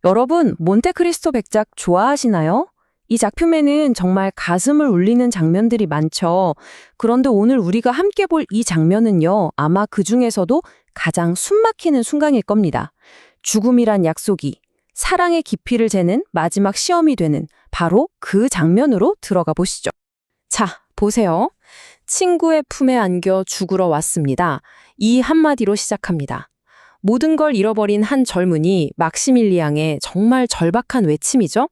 여러분, 몬테크리스토 백작 좋아하시나요? 이 작품에는 정말 가슴을 울리는 장면들이 많죠. 그런데 오늘 우리가 함께 볼 이 장면은요, 아마 그 중에서도 가장 숨막히는 순간일 겁니다. 죽음이란 약속이 사랑의 깊이를 재는 마지막 시험이 되는 바로 그 장면으로 들어가 보시죠. 자, 보세요. 친구의 품에 안겨 죽으러 왔습니다. 이 한마디로 시작합니다. 모든 걸 잃어버린 한 젊은이 막시밀리앙의 정말 절박한 외침이죠.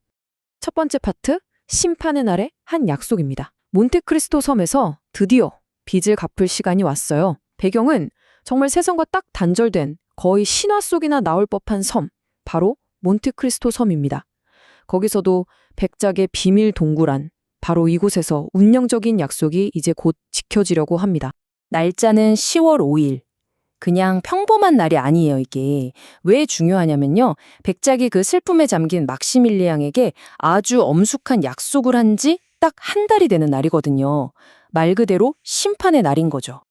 첫 번째 파트, 심판의 날의 한 약속입니다. 몬테크리스토 섬에서 드디어 빚을 갚을 시간이 왔어요. 배경은 정말 세상과 딱 단절된 거의 신화 속이나 나올 법한 섬, 바로 몬테크리스토 섬입니다. 거기서도 백작의 비밀 동굴안, 바로 이곳에서 운명적인 약속이 이제 곧 지켜지려고 합니다. 날짜는 10월 5일. 그냥 평범한 날이 아니에요, 이게. 왜 중요하냐면요. 백작이 그 슬픔에 잠긴 막시밀리앙에게 아주 엄숙한 약속을 한 지 딱 한 달이 되는 날이거든요. 말 그대로 심판의 날인 거죠.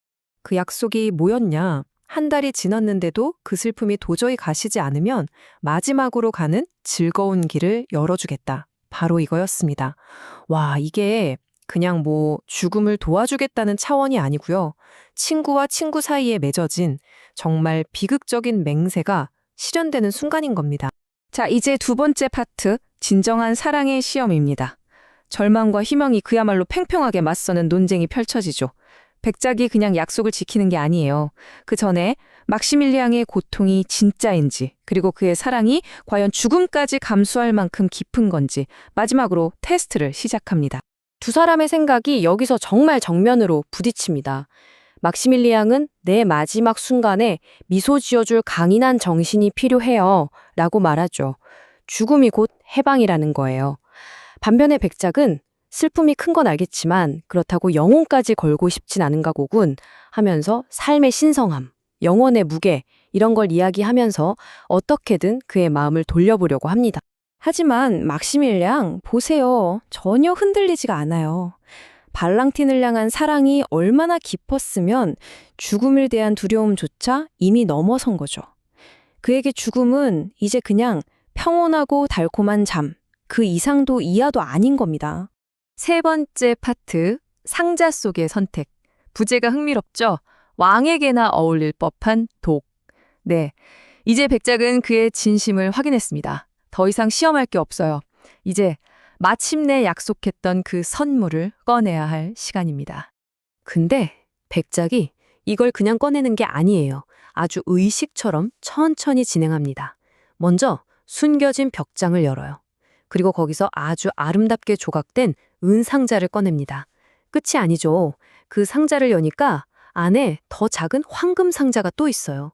그 약속이 뭐였냐? 한 달이 지났는데도 그 슬픔이 도저히 가시지 않으면 마지막으로 가는 즐거운 길을 열어주겠다. 바로 이거였습니다. 와, 이게 그냥 죽음을 도와주겠다는 차원이 아니고요. 친구와 친구 사이에 맺어진 정말 비극적인 맹세가 실현되는 순간인 겁니다. 자, 이제 두 번째 파트, 진정한 사랑의 시험입니다. 절망과 희망이 그야말로 팽팽하게 맞서는 논쟁이 펼쳐지죠. 백작이 그냥 약속을 지키는 게 아니에요. 그 전에 막시밀리앙의 고통이 진짜인지, 그리고 그의 사랑이 과연 죽음까지 감수할 만큼 깊은 건지 마지막으로 테스트를 시작합니다. 두 사람의 생각이 여기서 정말 정면으로 부딪힙니다. 막시밀리앙은 내 마지막 순간에 미소 지어줄 강인한 정신이 필요해요 라고 말하죠. 죽음이 곧 해방이라는 거예요. 반면에 백작은 슬픔이 큰 건 알겠지만 그렇다고 영혼까지 걸고 싶진 않은가 고군 하면서 삶의 신성함, 영혼의 무게 이런 걸 이야기하면서 어떻게든 그의 마음을 돌려보려고 합니다. 하지만 막시밀리앙 보세요. 전혀 흔들리지가 않아요. 발랑틴을 향한 사랑이 얼마나 깊었으면 죽음에 대한 두려움조차 이미 넘어선 거죠. 그에게 죽음은 이제 그냥 평온하고 달콤한 잠, 그 이상도 이하도 아닌 겁니다. 세 번째 파트, 상자 속의 선택. 부제가 흥미롭죠? 왕에게나 어울릴 법한 독. 네, 이제 백작은 그의 진심을 확인했습니다. 더 이상 시험할 게 없어요. 이제 마침내 약속했던 그 선물을 꺼내야 할 시간입니다. 근데 백작이 이걸 그냥 꺼내는 게 아니에요. 아주 의식처럼 천천히 진행합니다. 먼저 숨겨진 벽장을 열어요. 그리고 거기서 아주 아름답게 조각된 은상자를 꺼냅니다. 끝이 아니죠. 그 상자를 여니까 안에 더 작은 황금 상자가 또 있어요.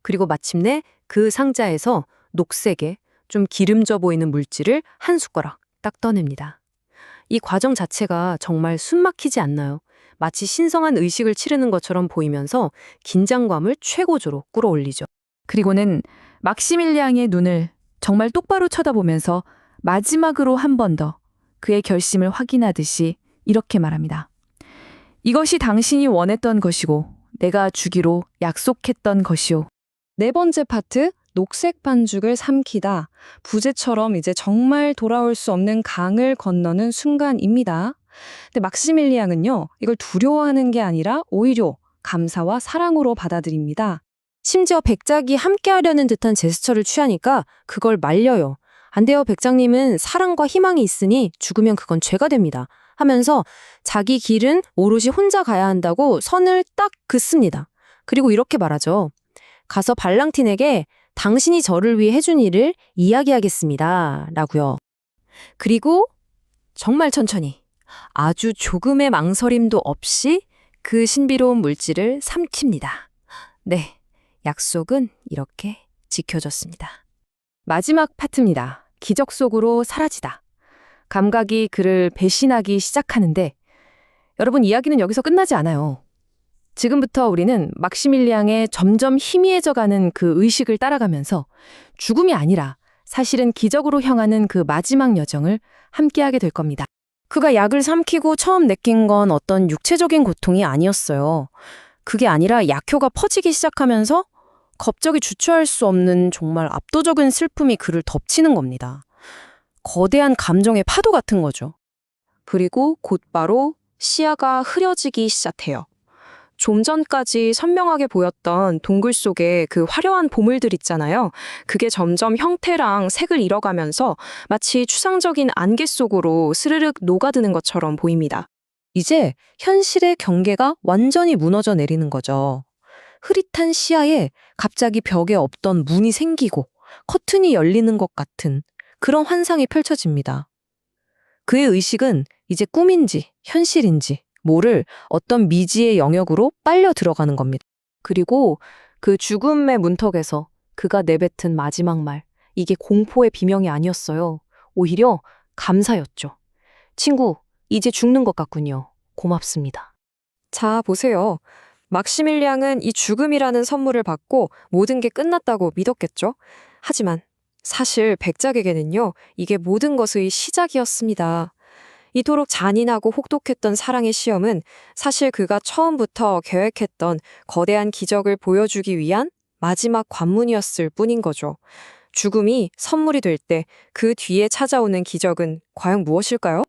그리고 마침내 그 상자에서 녹색의 좀 기름져 보이는 물질을 한 숟가락 딱 떠냅니다. 이 과정 자체가 정말 숨막히지 않나요? 마치 신성한 의식을 치르는 것처럼 보이면서 긴장감을 최고조로 끌어올리죠. 그리고는 막시밀리앙의 눈을 정말 똑바로 쳐다보면서 마지막으로 한 번 더 그의 결심을 확인하듯이 이렇게 말합니다. 이것이 당신이 원했던 것이고 내가 주기로 약속했던 것이오. 네 번째 파트, 녹색 반죽을 삼키다. 부제처럼 이제 정말 돌아올 수 없는 강을 건너는 순간입니다. 근데 막시밀리앙은요, 이걸 두려워하는 게 아니라 오히려 감사와 사랑으로 받아들입니다. 심지어 백작이 함께하려는 듯한 제스처를 취하니까 그걸 말려요. 안 돼요, 백작님은 사랑과 희망이 있으니 죽으면 그건 죄가 됩니다. 하면서 자기 길은 오롯이 혼자 가야 한다고 선을 딱 긋습니다. 그리고 이렇게 말하죠. 가서 발랑틴에게 당신이 저를 위해 해준 일을 이야기하겠습니다. 라고요. 그리고 정말 천천히 아주 조금의 망설임도 없이 그 신비로운 물질을 삼킵니다. 네, 약속은 이렇게 지켜졌습니다. 마지막 파트입니다. 기적 속으로 사라지다. 감각이 그를 배신하기 시작하는데 여러분, 이야기는 여기서 끝나지 않아요. 지금부터 우리는 막시밀리앙의 점점 희미해져가는 그 의식을 따라가면서 죽음이 아니라 사실은 기적으로 향하는 그 마지막 여정을 함께하게 될 겁니다. 그가 약을 삼키고 처음 느낀 건 어떤 육체적인 고통이 아니었어요. 그게 아니라 약효가 퍼지기 시작하면서 갑자기 주체할 수 없는 정말 압도적인 슬픔이 그를 덮치는 겁니다. 거대한 감정의 파도 같은 거죠. 그리고 곧바로 시야가 흐려지기 시작해요. 좀 전까지 선명하게 보였던 동굴 속에 그 화려한 보물들 있잖아요. 그게 점점 형태랑 색을 잃어가면서 마치 추상적인 안개 속으로 스르륵 녹아드는 것처럼 보입니다. 이제 현실의 경계가 완전히 무너져 내리는 거죠. 흐릿한 시야에 갑자기 벽에 없던 문이 생기고 커튼이 열리는 것 같은 그런 환상이 펼쳐집니다. 그의 의식은 이제 꿈인지 현실인지 모를 어떤 미지의 영역으로 빨려 들어가는 겁니다. 그리고 그 죽음의 문턱에서 그가 내뱉은 마지막 말, 이게 공포의 비명이 아니었어요. 오히려 감사였죠. 친구, 이제 죽는 것 같군요. 고맙습니다. 자, 보세요. 막시밀리앙은 이 죽음이라는 선물을 받고 모든 게 끝났다고 믿었겠죠? 하지만 사실 백작에게는요, 이게 모든 것의 시작이었습니다. 이토록 잔인하고 혹독했던 사랑의 시험은 사실 그가 처음부터 계획했던 거대한 기적을 보여주기 위한 마지막 관문이었을 뿐인 거죠. 죽음이 선물이 될 때 그 뒤에 찾아오는 기적은 과연 무엇일까요?